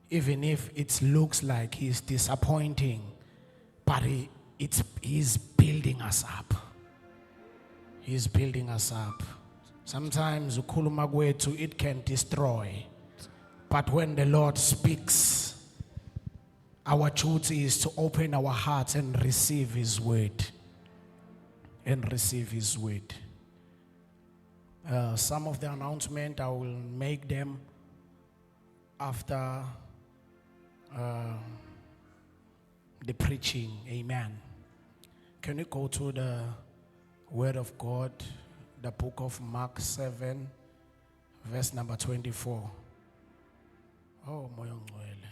even if it looks like he's disappointing, but he's building us up. He's building us up. Sometimes ukhuluma kwethu it can destroy, but when the Lord speaks, our duty is to open our hearts and receive His word. And receive His word. Some of the announcement I will make them after the preaching. Amen. Can you go to the Word of God, the book of Mark 7, verse number 24. Oh, moya ngcwele.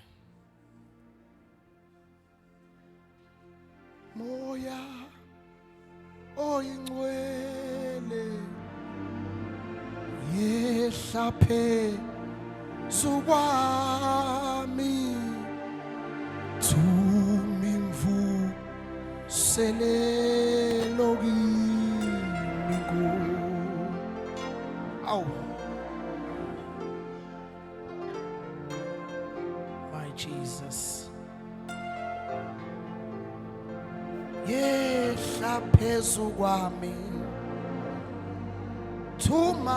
Moya oyingcwele yehla phezu kwami thumi mvuselelo kimi ku. Aw, my Jesus. Yehla phezu kwami thumi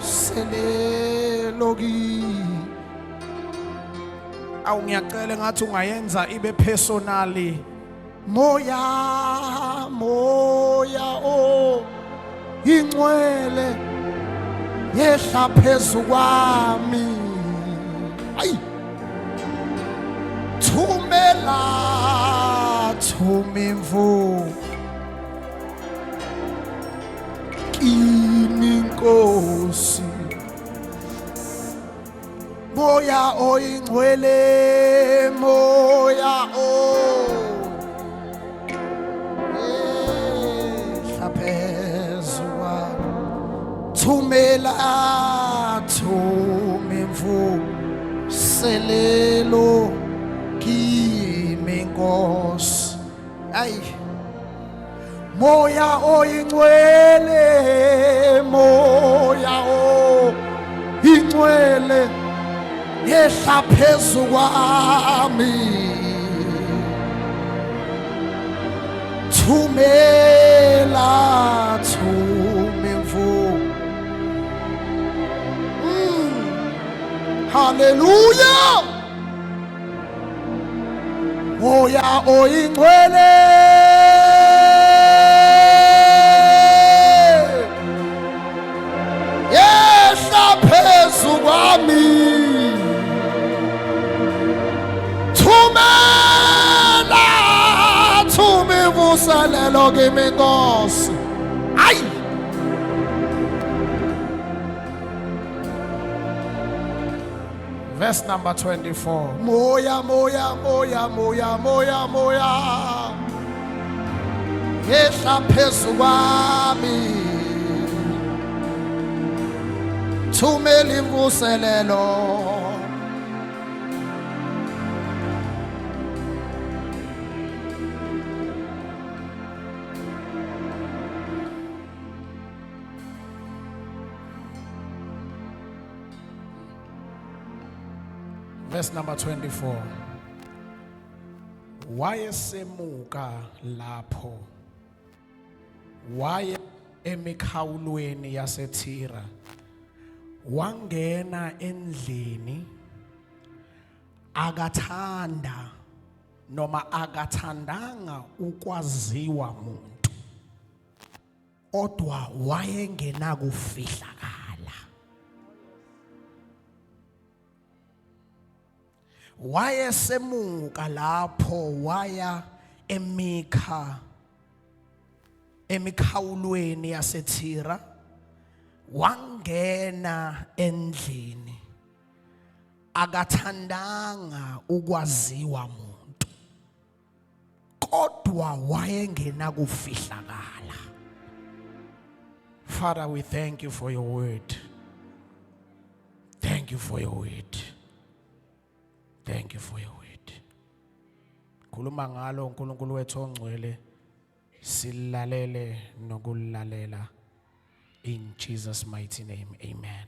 mvuselelo kimi. Awu ngiyacela ngathi ungayenza ibe personally. Moya ingcwele yehla phezu kwami. Ayi. Thumi mvu kimi Nkosi. Moya oyingcwele, moya yehla phezu kwami. Thumi mvuselelo kimi Nkosi. Ay, moya oyingcwele, moya oyingcwele yehla phezu kwami. Thumi mvu. Hallelujah. Moya oyingcwele yehla phezu kwami. Thumi mvuselelo kimi Nkosi. Ay. Verse number 24. Moya yehla phezu kwami. Thumi mvuselelo. Verse number 24. Wayesemuka lapho waya emikhawulweni yaseThira wangena endlini akathanda noma akathandanga ukwaziwa umuntu kodwa wayengena kufihlakala. Wayesemuka lapho waya emikhawulweni yaseThira wangena endlini akathandanga ukwaziwa umuntu kodwa wayengena kufihlakala. Father, we thank you for your word. Thank you for your word. Thank you for your word. Khuluma ngalo uNkulunkulu wethu ongcwele silalele nokulalela in Jesus mighty name. Amen.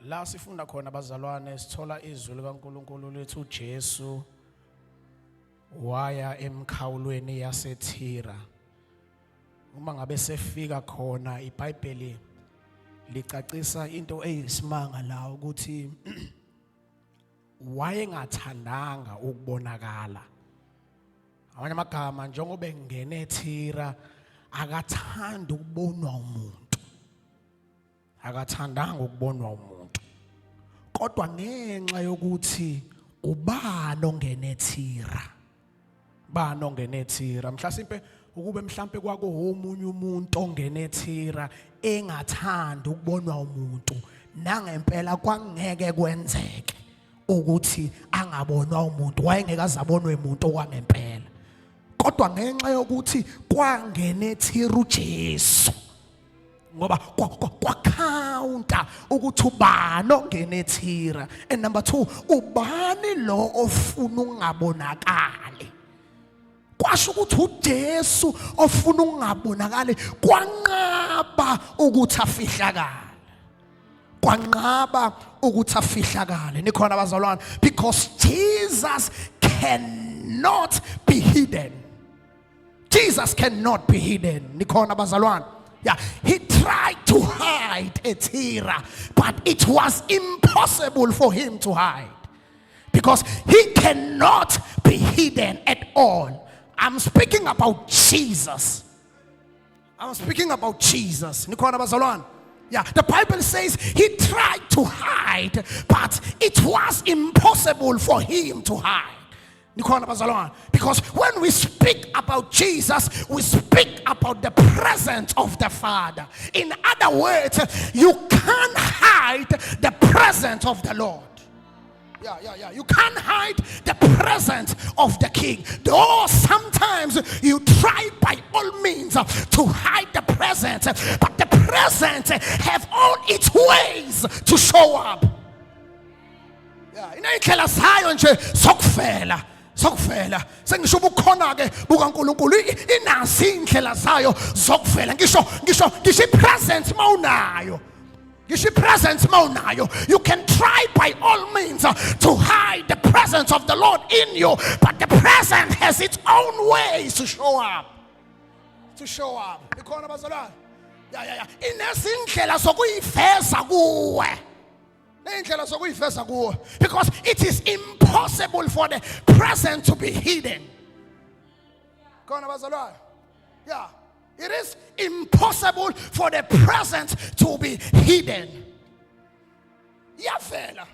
La sifunda khona bazalwane sithola izwi likaNkulunkulu lithi uJesu waya emkhawulweni yaseThira. Uma ngabe sefika khona iBhayibheli licacisa into eyisimanga la ukuthi wayengathandanga ukubonakala. Abanye amagama njengoba engene eThira akathanda ukubonwa umuntu. Akathandanga ukubonwa umuntu. Kodwa ngenxa yokuthi ubani ongene eThira. Bani ongene eThira mhlasimpe ukube mhlambe kwako omunye umuntu ongene eThira engathanda ukubonwa umuntu nangempela kwangeke kwenzeke ukuthi angabonwa umuntu wayengeke abonwe umuntu okwangempela. Kodwa ngenxa yokuthi kwangene eThira uJesu ngoba kwakhawunta ukuthi ubani ongene eThira, and number 2 ubani lo ofuna ungabonakali. Kwasho ukuthi uJesu ofuna ungabonakali kwanqaba ukuthi afihlakale. Kwanqaba ukuthi afihlakale. Nikhona bazalwane, because Jesus cannot be hidden. Jesus cannot be hidden. Nikhona bazalwane. Yeah, he tried to hide eThira, but it was impossible for him to hide because he cannot be hidden at all. I'm speaking about Jesus. I'm speaking about Jesus. Nikhona bazalwane. Yeah, the Bible says he tried to hide, but it was impossible for him to hide. Because when we speak about Jesus, we speak about the presence of the Father. In other words, you can't hide the presence of the Lord. Yeah. You can't hide the presence of the King. Though sometimes you try by all means to hide the presence, but the presence have all its ways to show up. Yeah, inayindlela zayo nje sokufela. Sengisho bukhona ke bukaNkulunkulu inasi indlela zayo zokuvela. Ngisho presence mawunayo. You can try by all means to hide the presence of the Lord in you, but the presence has its own ways to show up. Ikhona bazalwane. Yeah. Inezindlela zokuyiveza kuwe. Because it is impossible for the presence to be hidden. Yeah, it is impossible for the presence to be hidden. Yavela.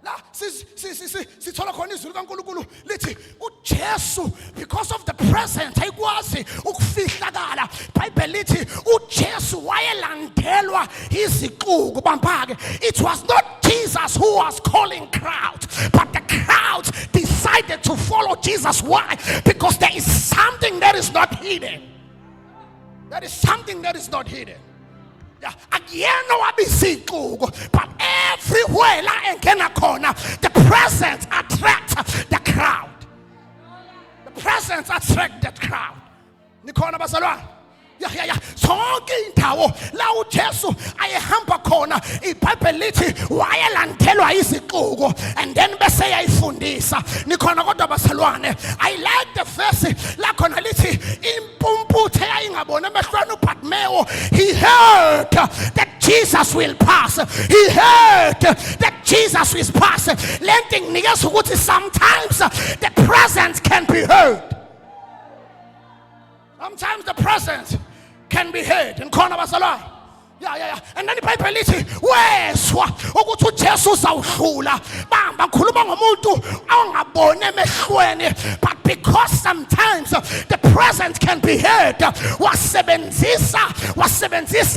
La sithola khona izwi likaNkulunkulu lithi uJesu because of the presence ayikwazi ukufihlakala. Bible lithi uJesu wayelandelwa iziquku bampake. It was not Jesus who was calling crowds, but the crowds decided to follow Jesus. Why? Because there is something that is not hidden. There is something that is not hidden. But everywhere the presence attracts the crowd. The presence attracts the crowd. Nikhona bazalwane. Yeah. Sonke indawo la uJesu ayehamba khona iBhayibheli lithi wayelandelwa iziquku and then bese yayifundisa. Nikhona kodwa bazalwane, I like the verse la khona lithi impumputhe yayingabona emehlweni uBhartimeyu. He heard that Jesus will pass. He heard that Jesus will pass. Lento nginikeza ukuthi sometimes the presence can be heard. Sometimes the presence can be heard. In corner bazalwane. Yeah. And then the Bible lithi weswa ukuthi uJesu uzawudlula bamba khuluma ngomuntu awungabone emehlweni, but because sometimes the presence can be heard, wasebenzisa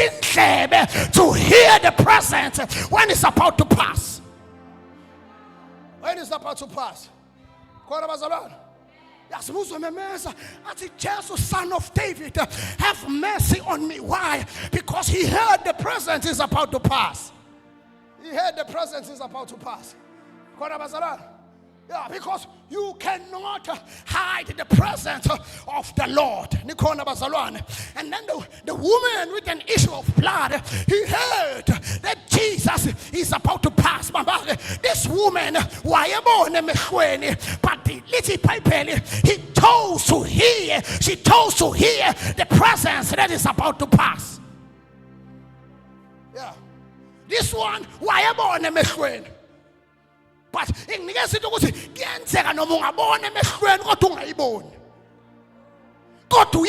indlebe to hear the presence when it's about to pass. Corner bazalwane. Yes, Jesus, Son of David, have mercy on me. Why? Because he heard the presence is about to pass. Yeah, because you cannot hide the presence of the Lord. And then the woman with an issue of blood, he heard that Jesus woman wayebona emehlweni, but lithi iBhayibheli he chose to hear, she chose to hear the presence that is about to pass. Yeah. This one wayebona emehlweni, but inginikeza into ukuthi kuyenzeka noma ungabona emehlweni kodwa ungayiboni, kodwa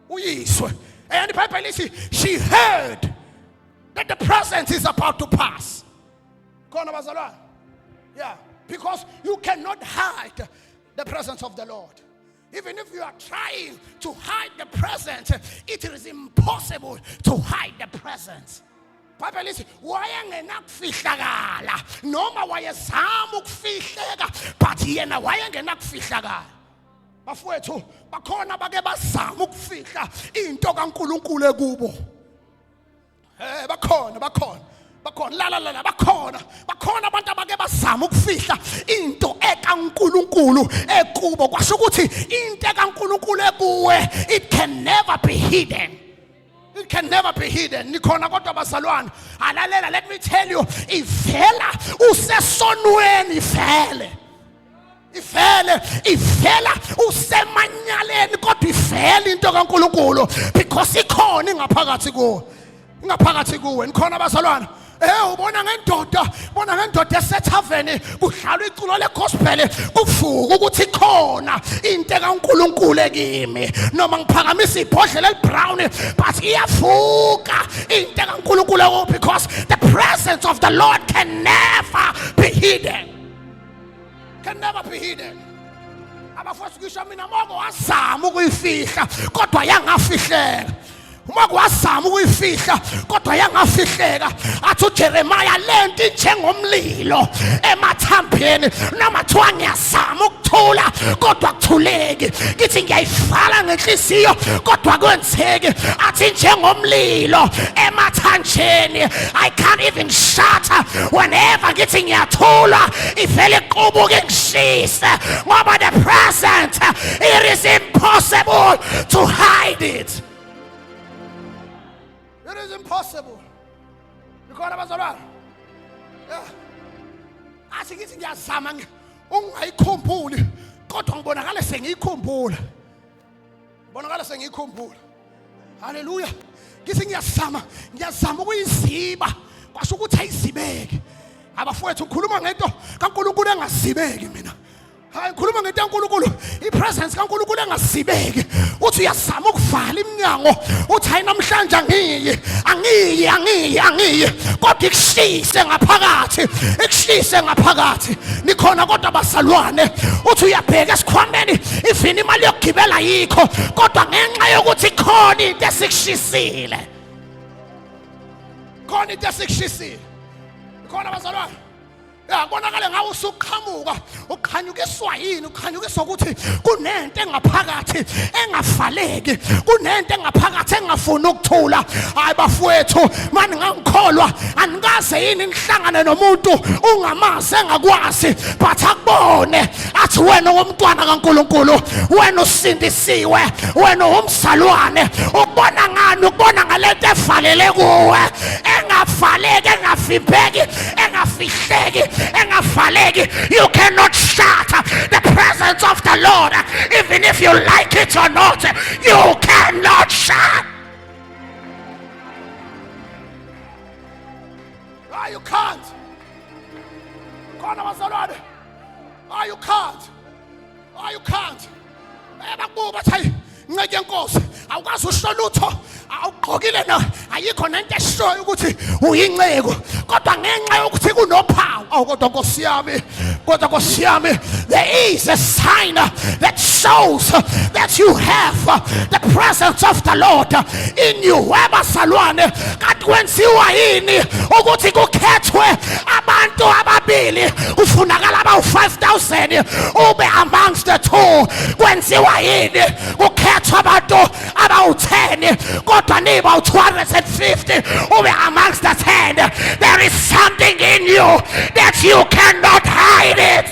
uyiswe. And the Bible says she heard that the presence is about to pass. Yeah, because you cannot hide the presence of the Lord. Even if you are trying to hide the presence, it is impossible to hide the presence. Bible says wayengenakufihlakala noma wayezama ukufihleka, but yena wayengenakufihlakala. Bafowethu bakhona bake bazama ukufihla into kaNkulunkulu ekubo. Bakhona abantu abake bazama ukufihla into ekaNkulunkulu ekubo. Kwasho ukuthi into ekaNkulunkulu ekuwe, it can never be hidden. It can never be hidden. Nikhona kodwa bazalwane, alalela, let me tell you, ivela usesonweni ivela usemanyaleni, kodwa ivela into kaNkulunkulu because ikhona ingaphakathi kuwe. Nikhona bazalwane, ubona ngendoda esethaveni kudlalwa iculo legospel, kuvuka ukuthi ikhona into kaNkulunkulu ekimi, noma ngiphakamisa ibhodlela elibrown but iyavuka into kaNkulunkulu, because the presence of the Lord can never be hidden. Can never be hidden. Abafowethu ngisho mina moko wazama ukuyifihla kodwa yangafihleka. Umako wazama ukuyifihla kodwa yangafihleka. Athi uJeremiah lento njengomlilo emathambeni, noma thiwa ngiyazama ukuthula kodwa kuthuleki. Ngithi ngiyayivala ngenhliziyo kodwa kwenzeki. Athi njengomlilo emathanjeni, I can't even shut whenever ngithi ngiyathula ivele iqubuke ngishise, ngoba the present, it is impossible to hide it. It is impossible. Because abazalwane, athi ngithi ngiyazama ungayikhumbuli kodwa ngibonakala sengiyikhumbula. Hallelujah. Ngithi ngiyazama ukuyiziba, kwasho ukuthi ayizibeke. Abafowethu ngikhuluma ngento kaNkulunkulu engazibeki mina. Hayi ngikhuluma ngento kaNkulunkulu, ipresence kaNkulunkulu engazibeki. Uthi uyazama ukuvala iminyango, uthi hayi namhlanje angiyi kodwa ikushise ngaphakathi. Nikhona kodwa bazalwane, uthi uyabheka esikhwameni ifini imali yokugibela yikho, kodwa ngenxa yokuthi khona into esikushisile. Khona bazalwane, kubonakala ngawe usuqhamuka, ukhanyukiswa yini? Ukhanyukiswa ukuthi kunento engaphakathi engavaleki, kunento engaphakathi engafuni ukuthula. Hayi bafowethu, manje ngangikholwa anikaze yini nihlangane nomuntu ungamazi engakwazi, but akubone athi wena ngomntwana kaNkulunkulu, wena usindisiwe, wena umzalwane. Ukubona ngani? Ukubona ngalento evalele kuwe, engavaleki, engafipheki, engafihleki, engavaleki. You cannot shut the presence of the Lord, even if you like it or not. You cannot shut. You can't. You can't. Nceke Nkosi, awukazi usho lutho, awugqokile na, ayikho nento eshoyo ukuthi uyinceku, kodwa ngenxa yokuthi kunophawu. Kodwa Nkosi yami, there is a sign that shows that you have the presence of the Lord in you. Webazalwane, kanti kwenziwa yini ukuthi kukhethwe abantu ababili, ufunakala aba-5,000 ube amongst the two? Kwenziwa yini kukhethwa abantu aba-10 kodwa niba u-250 ube amongst the 10? There is something in you that you cannot hide it.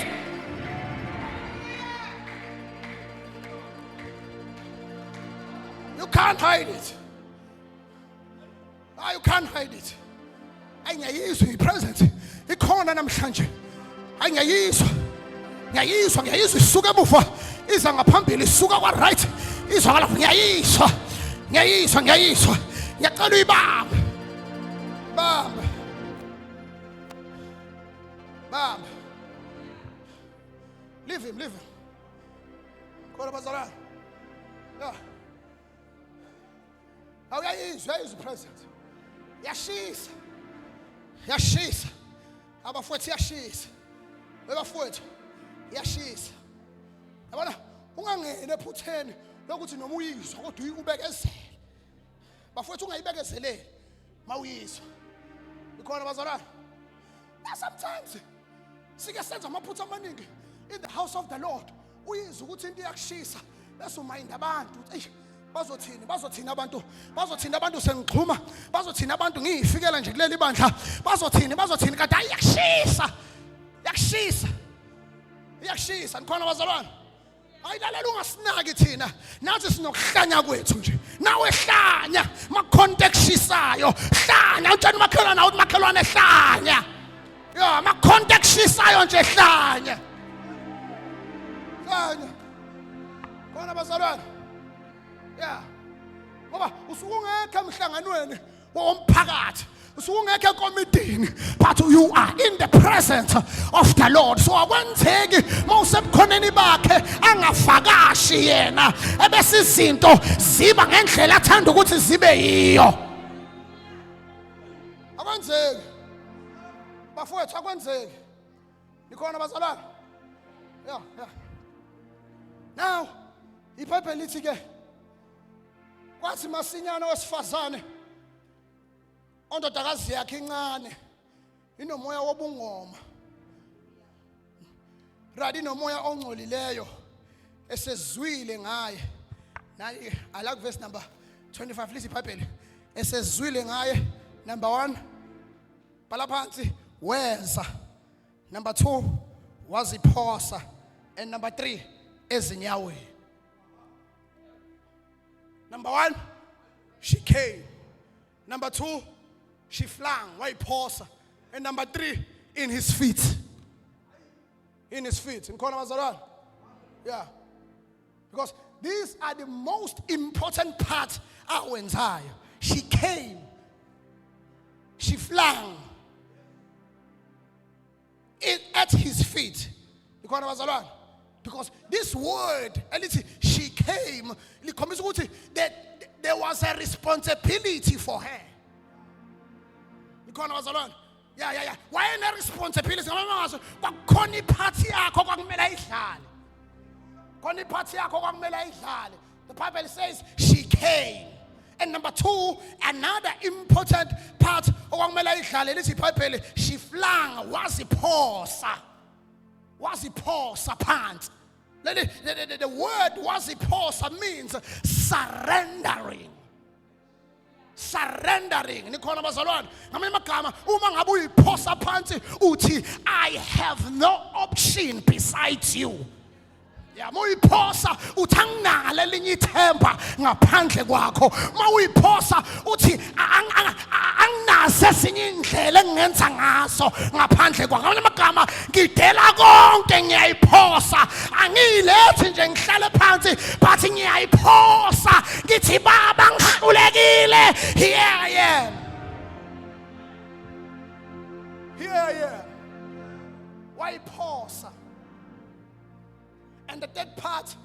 You can't hide it. You can't hide it. Ayingayizwa ipresence ikhona namhlanje. Ayingayizwa. Ngiyayizwa isuka emuva iza ngaphambili isuka kwa right izwa lapho ngiyayizwa. Ngiyacela uyibambe. Bamba. Leave him. Khona bazalwane. Yeah. Awuyayizwa ipresence. Yashisa. Abafowethu yashisa. Bebafowethu yashisa. Yabona ungangene ephutheni lokuthi noma uyizwa kodwa uyibekezele. Bafowethu ungayibekezeleli mawuyizwa. Ikhona bazalwane. Sometimes sike senza amaphutha amaningi in the house of the Lord. Uyizwa ukuthi into iyakushisa bese umayinda abantu uthi bazothini abantu sengixhuma bazothini abantu ngiyifikela nje kuleli bandla bazothini kade yakshisa nikhona bazalwane ayilalela ungasinaki thina nathi sinokuhlanya kwethu nje nawe hlanya makontekshisayo hlanya utshela umakhelwane uthi makhelwane hlanya ya makontekshisayo nje hlanya khona bazalwane. Yeah. Ngoba usungekho emhlanganweni womphakathi, usungekho ekomidini, but you are in the presence of the Lord. So akwenzeki mawusebukhoneni bakhe angafakashi yena ebese izinto ziba ngendlela athanda ukuthi zibe yiyo. Akwenzeki. Bafowethu akwenzeki. Nikhona bazalwane? Yeah. Now, iBhayibheli lithi ke kwathi masinyana wesifazane ondodakazi yakhe incane inomoya wobungoma radi nomoya ongcolileyo esezwile ngaye naye I like verse number 25 lithi iBhayibheli esezwile ngaye number 1 bhala phansi wenza number 2 waziphosa and number 3 ezinyaweni. Number 1, she came. Number 2, she flung, wayiphosa. And number 3, in his feet. In his feet. Yeah. Because these are the most important parts awenzayo. She came. She flung. It at his feet. Because this word, she came, that there was a responsibility for her. Yeah. Why a responsibility? The Bible says she came. And number 2, another important part of she flung, waziphosa pants. The word waziphosa means surrendering. Nikhona bazalwane ngamanye amagama uma ngabe uyiphosa phansi uthi I have no option besides you. Ya muyiphosa uthi anginalo elinye ithemba ngaphandle kwakho. Mawuyiphosa uthi anginazo ezinye indlela engenza ngaso ngaphandle kwakho. Ngamanye amagama ngidela konke ngiyayiphosa. Angiyilethi nje ngihlale phansi but ngiyayiphosa. Ngithi baba ngihlulekile. Here I am. Wayiphosa. And the third part,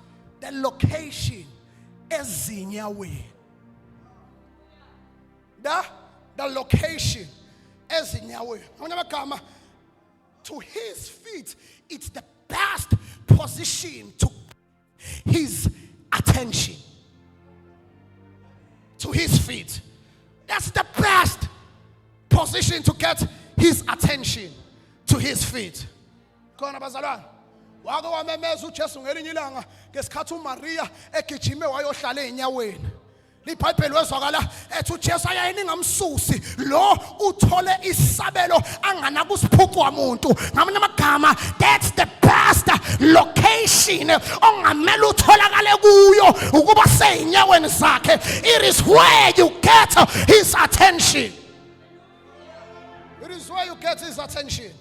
the location, ezinyaweni. The location, ezinyaweni. To his feet, it's the best position to his attention. To his feet. That's the best position to get his attention. To his feet. Kona bazalwane. Wake wamemeza uJesu ngelinye ilanga ngesikhathi uMaria egijime wayohlala enyaweni. LiBhayibheli wezwakala ethi uJesu ayayini ngamsusi lo uthole isabelo anganaka usiphucu wamuntu. Ngamanye amagama that's the best location ongamela utholakale kuyo ukuba seyinyaweni zakhe. It is where you get his attention. is where you get his attention.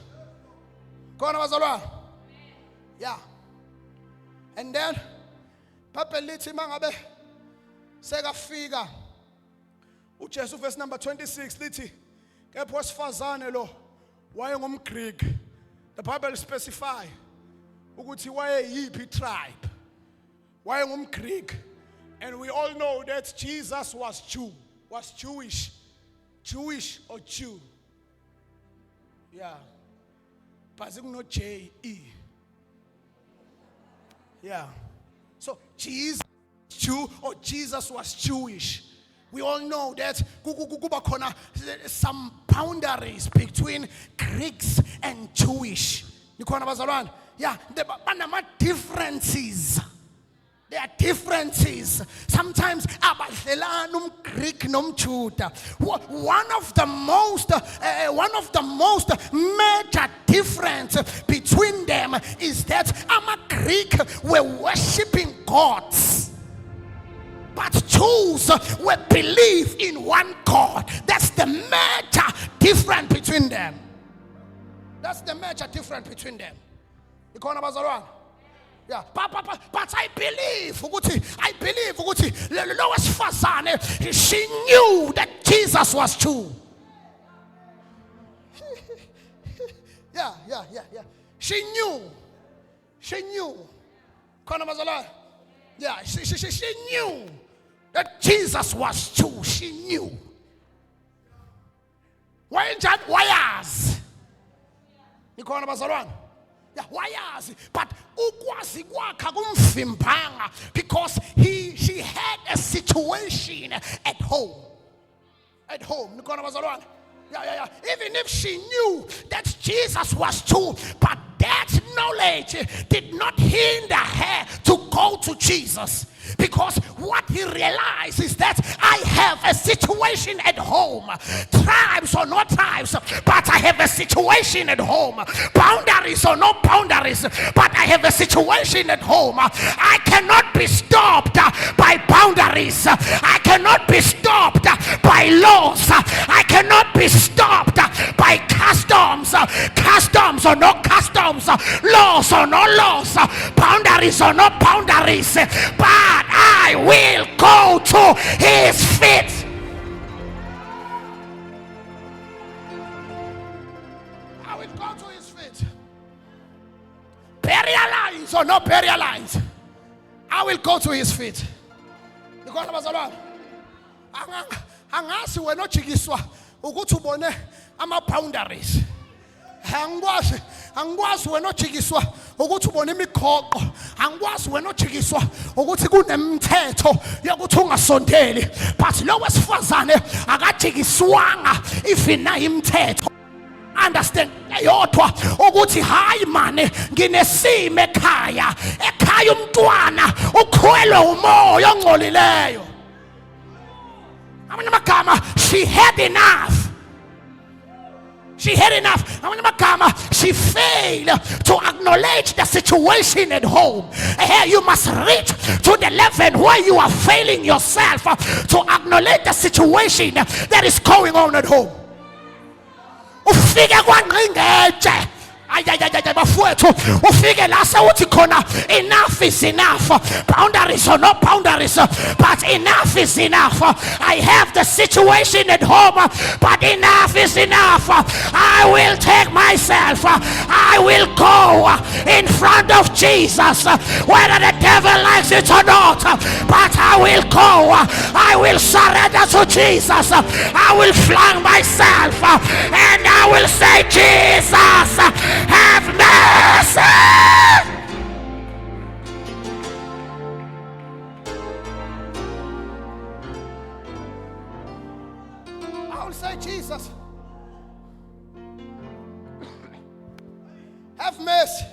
Khona bazalwane. Yeah. And then Papa lithi mangabe sekafika uJesu verse number 26 lithi kepha wesifazane lo wayengumGreek. The Bible specify ukuthi wayeyiphi tribe. WayengumGreek. And we all know that Jesus was Jewish. Jewish or Jew. Yeah. But no J-E. Yeah. So Jesus Jew or Jesus was Jewish. We all know that some boundaries between Greeks and Jewish. Yeah, there are differences. There are differences. Sometimes Greek nom Judah. One of the most major difference between them is that Greek were worshiping gods, but Jews were believe in one God. That's the major difference between them. That's the major difference between them. Yeah, but I believe, Lois Fasane, she knew that Jesus was Jew. Yeah. She knew. Yeah, she knew that Jesus was Jew. She knew. Why else? Yeah, why else? But because she had a situation at home. Yeah. Even if she knew that Jesus was Jew, but that knowledge did not hinder her to go to Jesus. Because what he realized is that I have a situation at home. Tribes or no tribes, but I have a situation at home. Boundaries or no boundaries, but I have a situation at home. I cannot be stopped by boundaries. I cannot be stopped by laws. I cannot be stopped by customs. Customs or no customs. Laws or no laws. Boundaries or no boundaries. But I will go to his feet. I will go to his feet. Burial lines or no burial lines, I will go to his feet. Angazi wena ojikiswa ukuthi ubone ama boundaries. Angikwazi wena ojikiswa ukuthi ubone imigoqo. Angikwazi wena ojikiswa ukuthi kunemithetho yokuthi ungasondeli. But lo wesifazane akajikiswanga ifina imithetho. Understand yodwa ukuthi hayi mane nginesimo ekhaya umntwana ukhwelwe umoya ongcolileyo. Amanye amagama, she had enough. She failed to acknowledge the situation at home. Here you must reach to the level where you are failing yourself to acknowledge the situation that is going on at home. Ufike kwangqingetshe bafowethu ufike la sewuthi khona enough is enough. Boundaries or no boundaries, but enough is enough. I have the situation at home, but enough is enough. I will take myself, I will go in front of Jesus, whether the devil likes it or not, but I will go. I will surrender to Jesus. I will fling myself and I will say, Jesus, have mercy. I will say, Jesus, have mercy.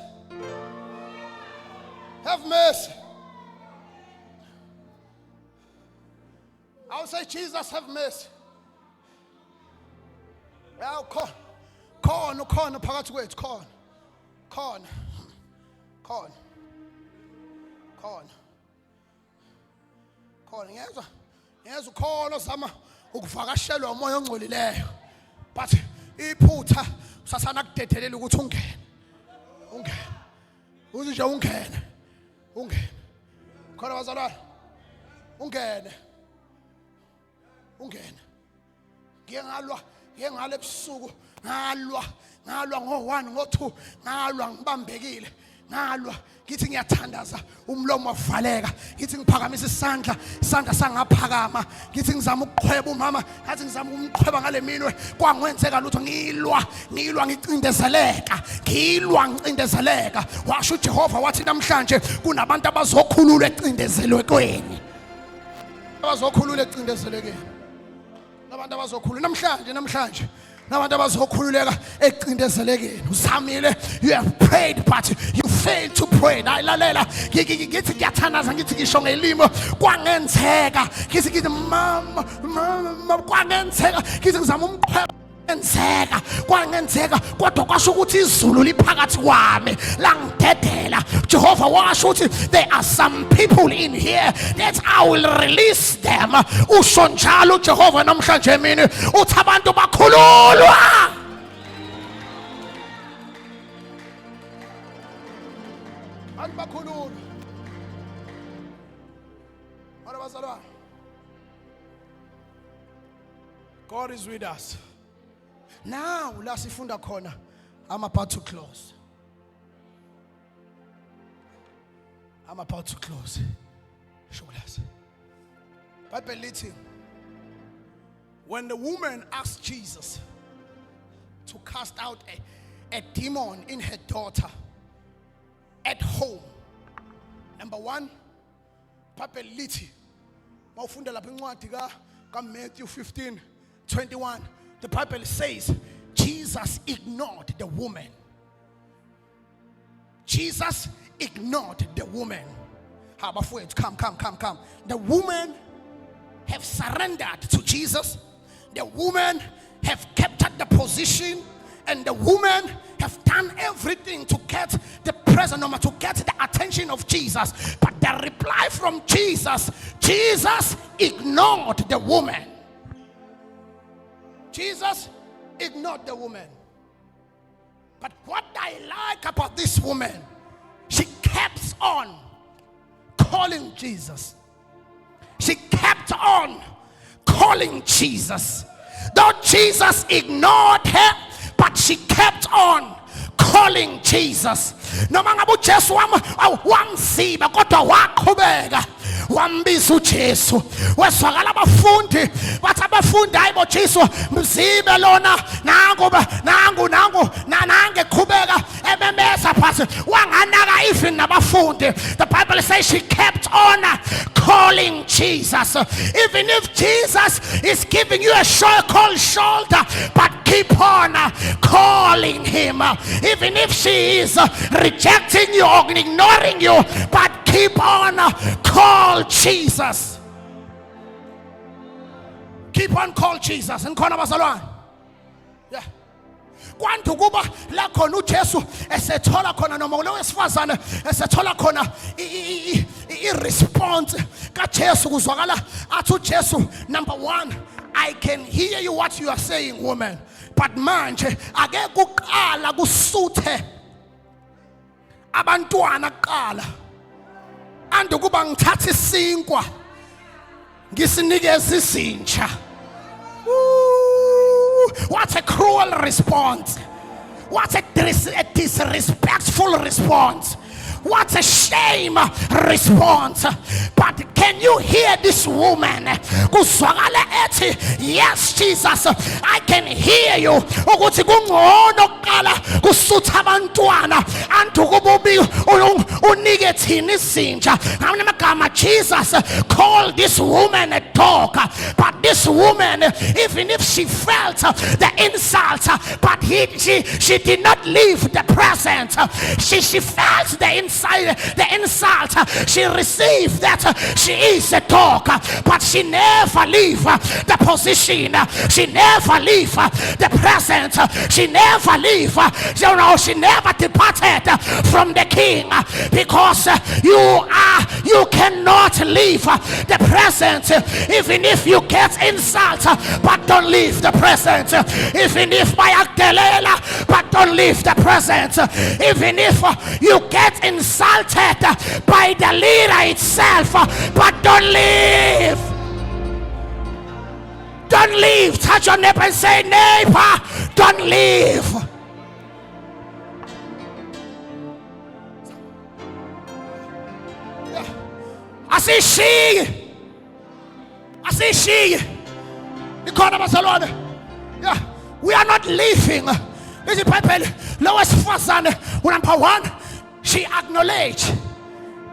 Have mercy. I will say, Jesus, have mercy. Now, corn, phakathi kwethu, corn. Ngiyezwa ukhona ozama ukuvakashelwa umoya ongcolileyo. But iphutha usasana kudedelela ukuthi ungene uthi nje ungene khona bazalwane ungene ngike ngale ebusuku ngalwa ngo1 ngo2 ngalwa ngibambekile ngalwa ngithi ngiyathandaza umlomo wavaleka ngithi ngiphakamisa isandla sangaphakama ngithi ngizama ukuqhweba umama ngathi ngizama ukumqhweba ngale minwe kwangwenzeka lutho ngilwa ngicindezeleka washo uJehova wathi namhlanje kunabantu abazokhulula ecindezelekweni nabantu abazokhulula namhlanje nabantu abazokhululeka ecindezelekeni uzamile you have prayed but you failed to pray lalela ngithi ngiyathanaza ngithi ngisho ngelimo kwangenzeka ngithi mama kwangenzeka ngithi ngizama umqhweba kwangenzeka kodwa kwasho ukuthi izulu liphakathi kwami langidedela Jehova washo ukuthi there are some people in here that I will release them usho njalo Jehova namhlanje emini uthi abantu bakhululwa God is with us. Now, last ifunda khona, I'm about to close. Shuglas. Bible lithi, when the woman asked Jesus to cast out a demon in her daughter at home, number one, Bible lithi, mawufunda lapha incwadi ka Matthew 15:21. The Bible says Jesus ignored the woman. Jesus ignored the woman. Come. The woman have surrendered to Jesus. The woman have kept at the position, and the woman have done everything to get the present, to get the attention of Jesus. But the reply from Jesus ignored the woman. Jesus ignored the woman. But what I like about this woman, she kept on calling Jesus. She kept on calling Jesus. Though Jesus ignored her, but she kept on calling Jesus. Noma ngabe uJesu wamsiba kodwa waqhubeka wambiza uJesu. Weswakala abafundi bathi abafundi hayibo Jesu mzibe lona nangu qhubeka ememeza phansi wanganaka even nabafundi. The Bible says she kept on calling Jesus. Even if Jesus is giving you a cold shoulder, but keep on calling him. Even if she is rejecting you or ignoring you, but keep on call Jesus. Keep on call Jesus. And khona bazalwane. Yeah. Kwantu kuba la khona uJesu esethola khona noma lo wesifazane esethola khona i-response kaJesu kuzwakala athi uJesu, number one, I can hear you what you are saying, woman, but manje ake kuqala kusuthe abantwana kuqala andukuba ngithatha isinkwa ngisinikeza izinja. What a cruel response. What a disrespectful response. What a shame response. But can you hear this woman? Yes, Jesus, I can hear you. Jesus called this woman a dog. But this woman, even if she felt the insult, but she did not leave the present. She felt the insult, the insult. She received that she is a dog, but she never leave the position. She never leave the presence. She never leave. She never departed from the king, because you cannot leave the presence even if you get insult, but don't leave the presence. Even if by Agdelela, but don't leave the presence. Even if you get insulted by the leader itself, but don't leave. Don't leave. Touch your neighbor and say, neighbor, don't leave. I see she. Yeah, we are not leaving. This is Bible. Lowest Fazan, number one, she acknowledged.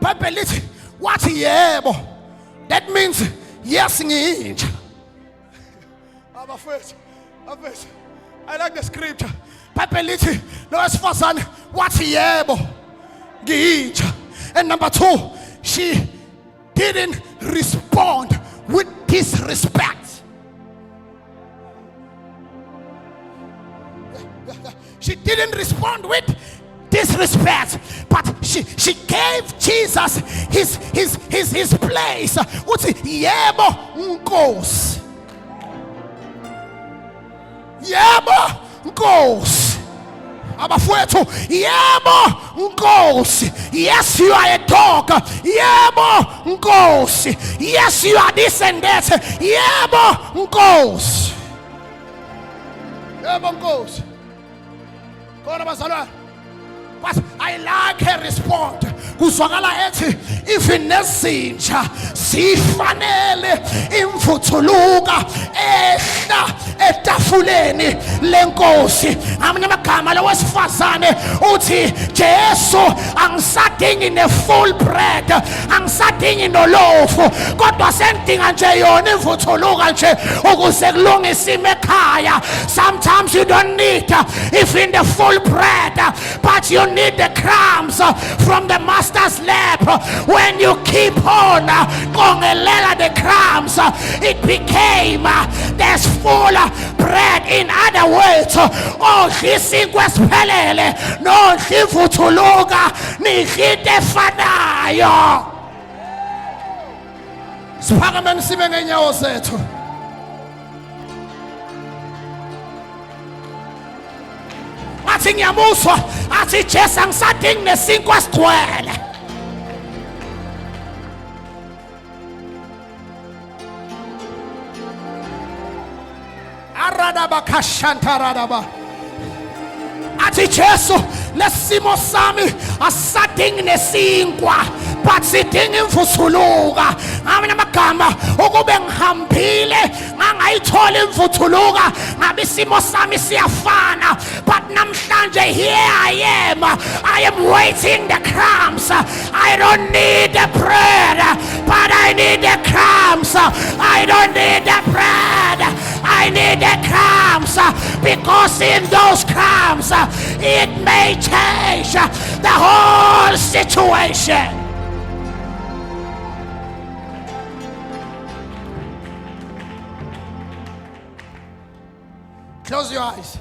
Bible, what yebo? That means yes, nginja. I like the scripture. Bible, lowest Fazan, what yebo? Nginja. And number two, she didn't respond with disrespect. She didn't respond with disrespect, but she gave Jesus his place. What's it? Yebo Nkosi. Yebo Nkosi. Abafowethu, yebo Nkosi. Yes, you are a dog. Yebo Nkosi. Yes, you are this and that. Yebo Nkosi. Yebo Nkosi. But I like her response. Kuzwakala ethi even nezinja sifanele imvuthuluka ehla etafuleni lenkosi. Amanye amagama lowesifazane uthi Jesu angisadingi ne full bread, angisadingi nolofu, kodwa sendinga nje yona imvuthuluka nje ukuze kulungise ekhaya. Sometimes you don't need even the full bread, but you need the crumbs from the master's lap. When you keep on kongelela the crumbs, it became there's full bread. In other words, isinkwa siphelele no ivuthuluka nihite efanayo. Siphakame sibe ngenyawo zethu. Athi ngiyabuzwa, athi Jesu angisadingi nesinkwa sigcwele. Aradaba kashantaradaba. Athi Jesu lesimo sami asadingi nesinkwa, but sidinga imvuthuluka. Ngamanye amagama ukube ngihambile ngangayithola imvuthuluka ngabe isimo sami siyafana, but namhlanje here I am waiting the crumbs. I don't need the bread, but I need the crumbs. I don't need the bread, I need the crumbs, because in those crumbs it may change the whole situation. Close your eyes.